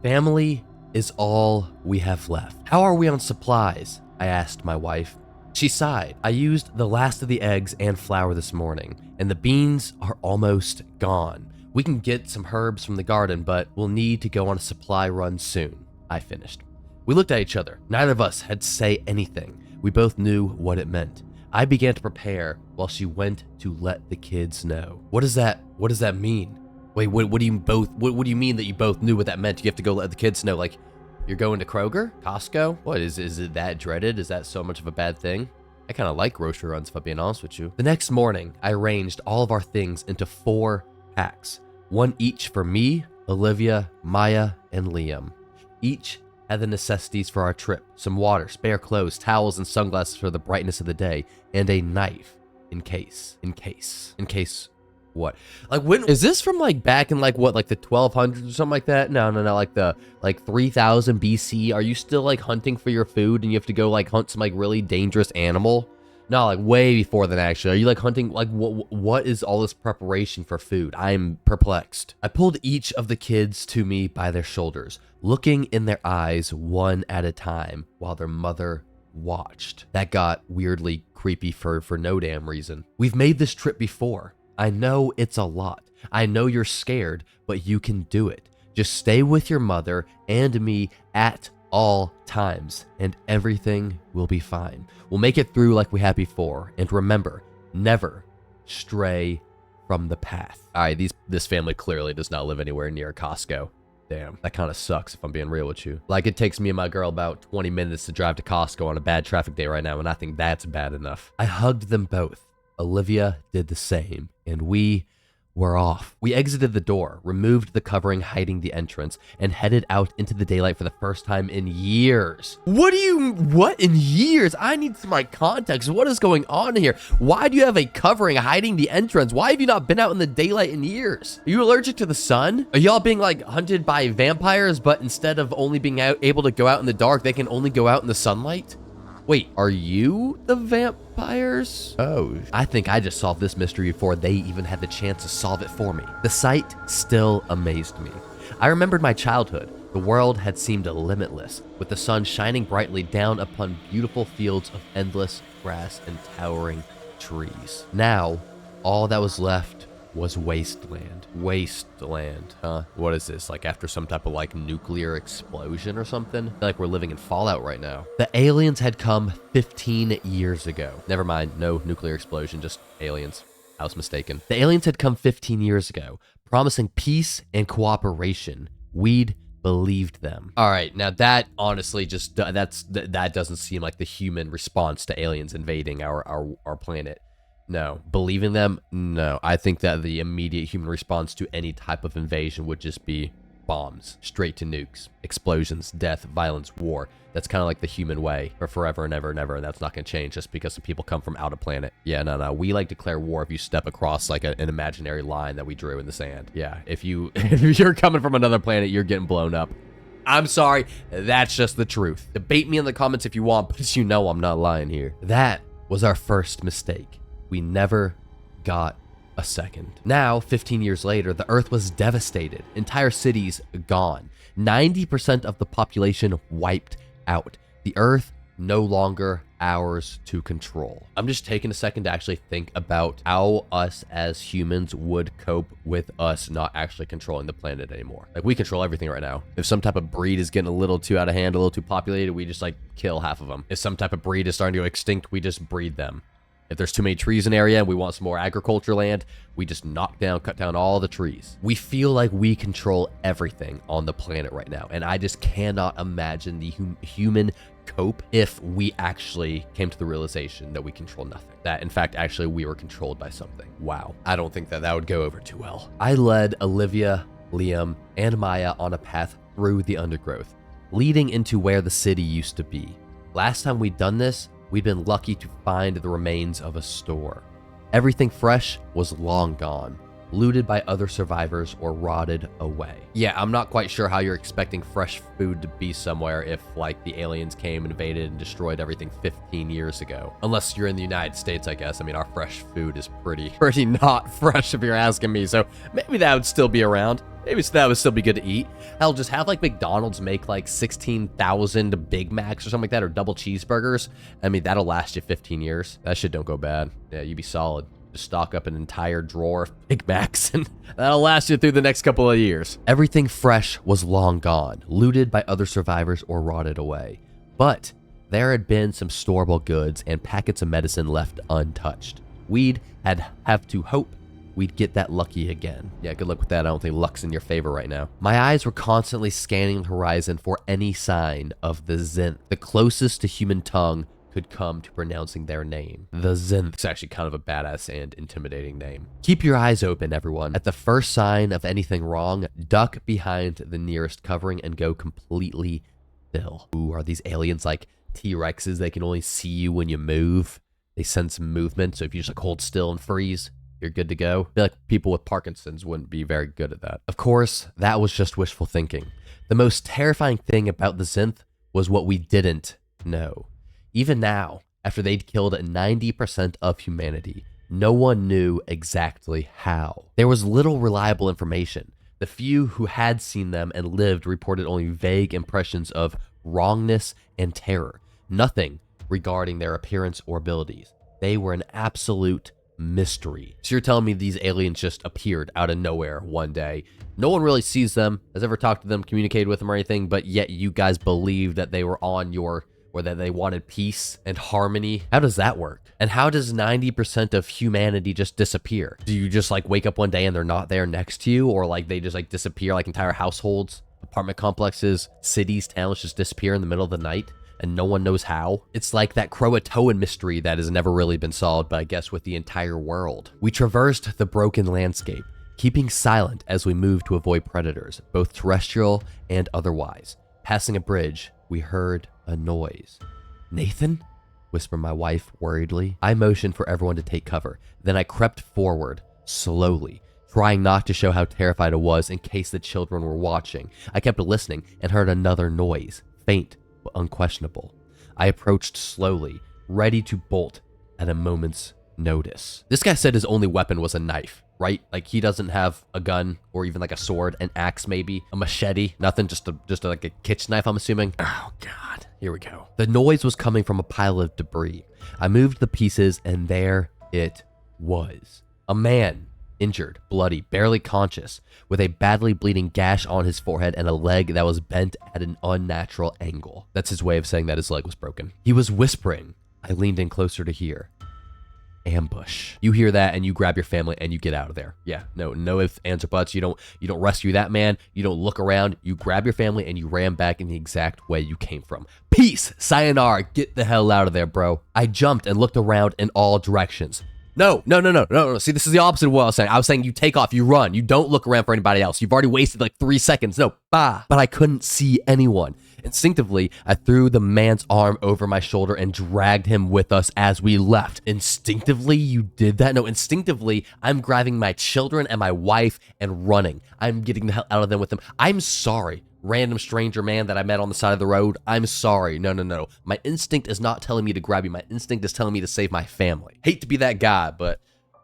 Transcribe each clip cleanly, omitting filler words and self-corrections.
Family is all we have left. How are we on supplies? I asked my wife. She sighed. I used the last of the eggs and flour this morning, and the beans are almost gone. We can get some herbs from the garden, but we'll need to go on a supply run soon. I finished. We looked at each other. Neither of us had to say anything. We both knew what it meant. I began to prepare while she went to let the kids know. What does that mean? Wait, what do you mean that you both knew what that meant? You have to go let the kids know, like, you're going to Kroger? Costco? What, is it that dreaded? Is that so much of a bad thing? I kind of like grocery runs, if I'm being honest with you. The next morning, I arranged all of our things into 4 packs. 1 each for me, Olivia, Maya, and Liam. Each had the necessities for our trip. Some water, spare clothes, towels, and sunglasses for the brightness of the day, and a knife in case what? Like, when is this from, like, back in, like, what, like the 1200s or something like that? No, like 3000 BC. Are you still, like, hunting for your food and you have to go, like, hunt some, like, really dangerous animal? No, like, way before than actually. Are you, like, hunting, like, what is all this preparation for food? I'm perplexed. I pulled each of the kids to me by their shoulders, looking in their eyes one at a time while their mother watched. That got weirdly creepy for no damn reason. We've made this trip before. I know it's a lot. I know you're scared, but you can do it. Just stay with your mother and me at all times, and everything will be fine. We'll make it through like we have before. And remember, never stray from the path. All right, this family clearly does not live anywhere near Costco. Damn, that kind of sucks if I'm being real with you. Like, it takes me and my girl about 20 minutes to drive to Costco on a bad traffic day right now, and I think that's bad enough. I hugged them both. Olivia did the same, and we were off. We exited the door, removed the covering hiding the entrance, and headed out into the daylight for the first time in years. What in years? I need some, like, context. What is going on here? Why do you have a covering hiding the entrance? Why have you not been out in the daylight in years? Are you allergic to the sun? Are y'all being, like, hunted by vampires, but instead of only being able to go out in the dark, they can only go out in the sunlight? Wait, are you the vampires? Oh, I think I just solved this mystery before they even had the chance to solve it for me. The sight still amazed me. I remembered my childhood. The world had seemed limitless, with the sun shining brightly down upon beautiful fields of endless grass and towering trees. Now, all that was left was wasteland. Wasteland, huh? What is this, like after some type of, like, nuclear explosion or something? I feel like we're living in Fallout right now. The aliens had come 15 years ago. Never mind, no nuclear explosion, just aliens. I was mistaken. The aliens had come 15 years ago, promising peace and cooperation. We'd believed them. All right, now that honestly just, that doesn't seem like the human response to aliens invading our planet. No. Believing them? No. I think that the immediate human response to any type of invasion would just be bombs, straight to nukes, explosions, death, violence, war. That's kind of like the human way for forever and ever and ever, and that's not going to change just because some people come from out of planet. Yeah, no. We, like, declare war if you step across, like, an imaginary line that we drew in the sand. Yeah, if you're coming from another planet, you're getting blown up. I'm sorry, that's just the truth. Debate me in the comments if you want, but you know I'm not lying here. That was our first mistake. We never got a second. Now, 15 years later, the Earth was devastated. Entire cities gone. 90% of the population wiped out. The Earth no longer ours to control. I'm just taking a second to actually think about how us as humans would cope with us not actually controlling the planet anymore. Like, we control everything right now. If some type of breed is getting a little too out of hand, a little too populated, we just, like, kill half of them. If some type of breed is starting to go extinct, we just breed them. If there's too many trees in an area and we want some more agriculture land, we just cut down all the trees. We feel like we control everything on the planet right now. And I just cannot imagine the human cope if we actually came to the realization that we control nothing. That, in fact, actually we were controlled by something. Wow. I don't think that would go over too well. I led Olivia, Liam, and Maya on a path through the undergrowth, leading into where the city used to be. Last time we'd done this, we'd been lucky to find the remains of a store. Everything fresh was long gone, looted by other survivors or rotted away. Yeah, I'm not quite sure how you're expecting fresh food to be somewhere if, like, the aliens came, invaded, and destroyed everything 15 years ago. Unless you're in the United States, I guess. I mean, our fresh food is pretty not fresh if you're asking me, so maybe that would still be around. Maybe that would still be good to eat. Hell, just have like McDonald's make like 16,000 Big Macs or something like that, or double cheeseburgers. I mean, that'll last you 15 years. That shit don't go bad. Yeah, you'd be solid. Just stock up an entire drawer of Big Macs and that'll last you through the next couple of years. Everything fresh was long gone, looted by other survivors or rotted away. But there had been some storable goods and packets of medicine left untouched. We'd have to hope we'd get that lucky again. Yeah, good luck with that. I don't think luck's in your favor right now. My eyes were constantly scanning the horizon for any sign of the Zinth, the closest to human tongue could come to pronouncing their name. The Zinth. It's actually kind of a badass and intimidating name. Keep your eyes open, everyone. At the first sign of anything wrong, duck behind the nearest covering and go completely still. Ooh, are these aliens like T-Rexes? They can only see you when you move. They sense movement, so if you just like hold still and freeze, you're good to go. I feel like people with Parkinson's wouldn't be very good at that. Of course, that was just wishful thinking. The most terrifying thing about the Zinth was what we didn't know. Even now, after they'd killed 90% of humanity, no one knew exactly how. There was little reliable information. The few who had seen them and lived reported only vague impressions of wrongness and terror. Nothing regarding their appearance or abilities. They were an absolute mystery. So you're telling me these aliens just appeared out of nowhere one day. No one really sees them, has ever talked to them, communicated with them or anything, but yet you guys believe that they were on your, or that they wanted peace and harmony. How does that work? And how does 90% of humanity just disappear? Do you just like wake up one day and they're not there next to you? Or like they just like disappear, like entire households, apartment complexes, cities, towns just disappear in the middle of the night? And no one knows how. It's like that Croatoan mystery that has never really been solved, but I guess with the entire world. We traversed the broken landscape, keeping silent as we moved to avoid predators, both terrestrial and otherwise. Passing a bridge, we heard a noise. Nathan? Whispered my wife worriedly. I motioned for everyone to take cover. Then I crept forward, slowly, trying not to show how terrified I was in case the children were watching. I kept listening and heard another noise, faint but unquestionable. I approached slowly, ready to bolt at a moment's notice. This guy said his only weapon was a knife, right? Like he doesn't have a gun or even like a sword, an axe maybe, a machete, nothing, just like a kitchen knife, I'm assuming. Oh God, here we go. The noise was coming from a pile of debris. I moved the pieces and there it was. A man, injured, bloody, barely conscious, with a badly bleeding gash on his forehead and a leg that was bent at an unnatural angle. That's his way of saying that his leg was broken. He was whispering. I leaned in closer to hear. Ambush. You hear that and you grab your family and you get out of there. Yeah, no ifs, ands, or buts. You don't rescue that man. You don't look around. You grab your family and you ram back in the exact way you came from. Peace, sayonara, get the hell out of there, bro. I jumped and looked around in all directions. No. See, this is the opposite of what I was saying. I was saying you take off, you run. You don't look around for anybody else. You've already wasted like 3 seconds. No, bah. But I couldn't see anyone. Instinctively, I threw the man's arm over my shoulder and dragged him with us as we left. Instinctively, you did that? No, instinctively, I'm grabbing my children and my wife and running. I'm getting the hell out of them with them. I'm sorry. Random stranger man that I met on the side of the road. I'm sorry. No. My instinct is not telling me to grab you. My instinct is telling me to save my family. Hate to be that guy, but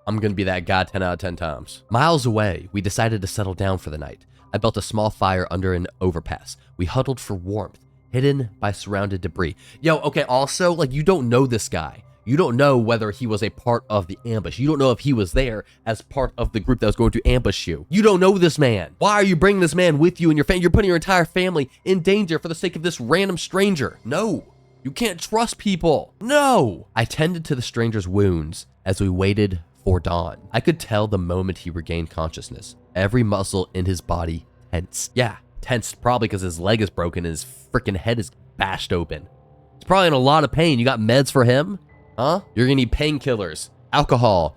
I'm going to be that guy 10 out of 10 times. Miles away, we decided to settle down for the night. I built a small fire under an overpass. We huddled for warmth, hidden by surrounded debris. Yo, okay, also, like, you don't know this guy. You don't know whether he was a part of the ambush. You don't know if he was there as part of the group that was going to ambush you. You don't know this man. Why are you bringing this man with you and your family? You're putting your entire family in danger for the sake of this random stranger. No, you can't trust people. No. I tended to the stranger's wounds as we waited for dawn. I could tell the moment he regained consciousness. Every muscle in his body tensed. Yeah, tensed probably because his leg is broken and his freaking head is bashed open. He's probably in a lot of pain. You got meds for him? Huh? You're gonna need painkillers, alcohol,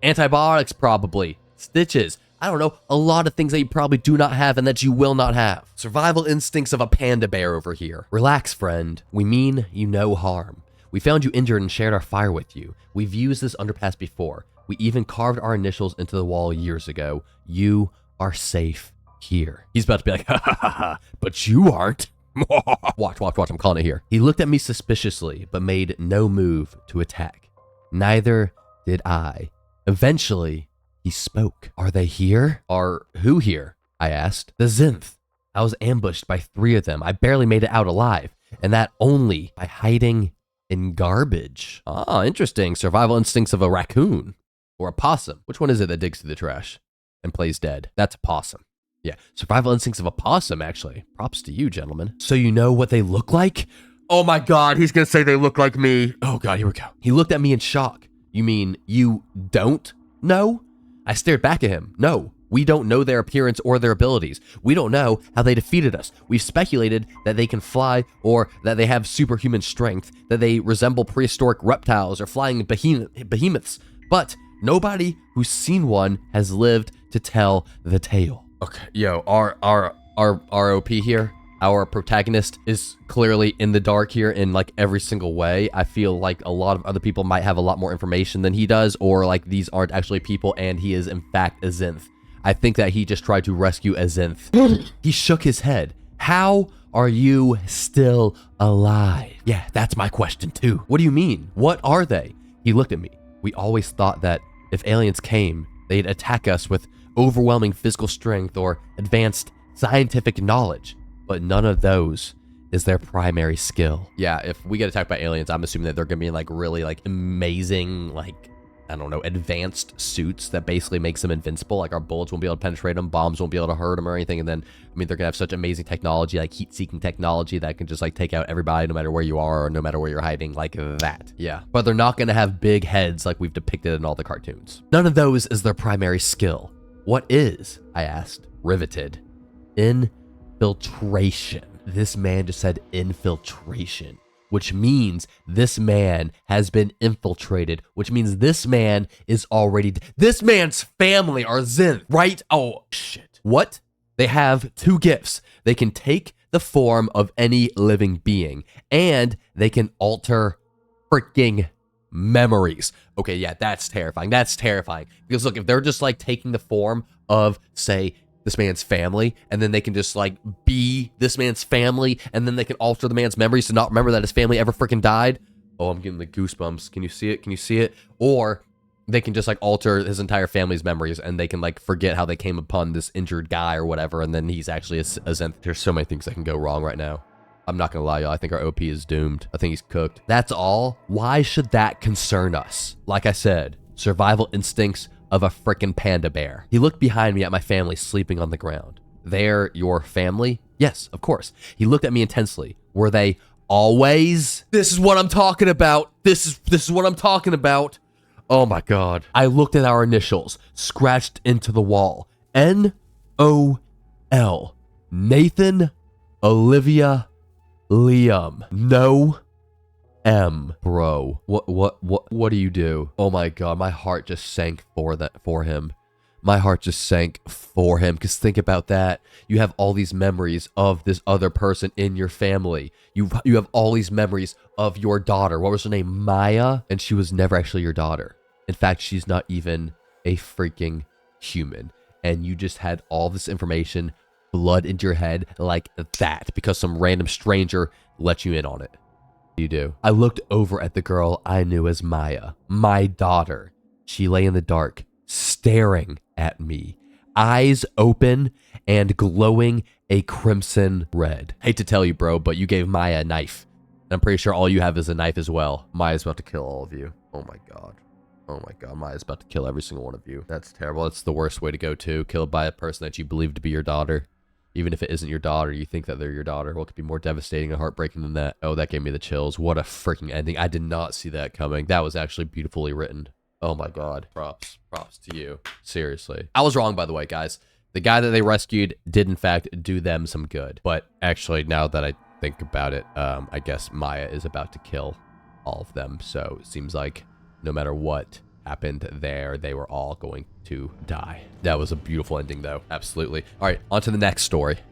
antibiotics probably, stitches. I don't know, a lot of things that you probably do not have and that you will not have. Survival instincts of a panda bear over here. Relax, friend. We mean you no harm. We found you injured and shared our fire with you. We've used this underpass before. We even carved our initials into the wall years ago. You are safe here. He's about to be like, ha, but you aren't. Watch, I'm calling it here. He looked at me suspiciously, but made no move to attack. Neither did I. Eventually, he spoke. Are they here? Are who here? I asked. The Zinth. I was ambushed by 3 of them. I barely made it out alive, and that only by hiding in garbage. Ah, interesting. Survival instincts of a raccoon or a possum. Which one is it that digs through the trash and plays dead? That's a possum. Yeah, survival instincts of a possum, actually. Props to you, gentlemen. So you know what they look like? Oh my God, he's gonna say they look like me. Oh God, here we go. He looked at me in shock. You mean you don't know? I stared back at him. No, we don't know their appearance or their abilities. We don't know how they defeated us. We've speculated that they can fly or that they have superhuman strength, that they resemble prehistoric reptiles or flying behemoths, but nobody who's seen one has lived to tell the tale. Okay, yo, our OP here, our protagonist is clearly in the dark here in like every single way. I feel like a lot of other people might have a lot more information than he does, or like these aren't actually people and he is in fact a Zinth. I think that he just tried to rescue a Zinth. He shook his head. How are you still alive? Yeah, that's my question too. What do you mean? What are they? He looked at me. We always thought that if aliens came, they'd attack us with overwhelming physical strength or advanced scientific knowledge, but none of those is their primary skill. Yeah, if we get attacked by aliens, I'm assuming that they're gonna be in like really like amazing, like, I don't know, advanced suits that basically makes them invincible. Like our bullets won't be able to penetrate them, bombs won't be able to hurt them or anything. And then, I mean, they're gonna have such amazing technology, like heat-seeking technology that can just like take out everybody no matter where you are or no matter where you're hiding, like that. Yeah, but they're not gonna have big heads like we've depicted in all the cartoons. None of those is their primary skill. What is? I asked, riveted. Infiltration. This man just said infiltration, which means this man has been infiltrated, which means this man is already, this man's family are Zinth, right? Oh, shit. What? They have 2 gifts. They can take the form of any living being, and they can alter freaking memories. Okay, yeah, that's terrifying. That's terrifying. Because look, if they're just like taking the form of, say, this man's family, and then they can just like be this man's family, and then they can alter the man's memories to not remember that his family ever freaking died. Oh, I'm getting the goosebumps. Can you see it? Can you see it? Or they can just like alter his entire family's memories, and they can like forget how they came upon this injured guy or whatever, and then he's actually a Zenth. There's so many things that can go wrong right now. I'm not gonna lie, y'all. I think our OP is doomed. I think he's cooked. That's all. Why should that concern us? Like I said, survival instincts of a frickin' panda bear. He looked behind me at my family sleeping on the ground. They're your family? Yes, of course. He looked at me intensely. Were they always? This is what I'm talking about. This is what I'm talking about. Oh my God. I looked at our initials scratched into the wall. N-O-L. Nathan, Olivia, Liam. No M. Bro, what do you do? Oh my God, my heart just sank for him. My heart just sank for him, because think about that. You have all these memories of this other person in your family. You have all these memories of your daughter. What was her name? Maya? And she was never actually your daughter. In fact, she's not even a freaking human. And you just had all this information blood into your head like that because some random stranger let you in on it. You do. I looked over at the girl I knew as Maya, my daughter. She lay in the dark, staring at me, eyes open and glowing a crimson red. Hate to tell you, bro, but you gave Maya a knife. And I'm pretty sure all you have is a knife as well. Maya's about to kill all of you. Oh my God. Oh my God, Maya's about to kill every single one of you. That's terrible. That's the worst way to go too. Killed by a person that you believe to be your daughter. Even if it isn't your daughter, you think that they're your daughter. What could be more devastating and heartbreaking than that? Oh, that gave me the chills. What a freaking ending. I did not see that coming. That was actually beautifully written. Oh my God. Props to you. Seriously. I was wrong, by the way, guys. The guy that they rescued did in fact do them some good. But actually, now that I think about it, I guess Maya is about to kill all of them. So it seems like no matter what happened there, they were all going to die. That was a beautiful ending though. Absolutely. All right, on to the next story.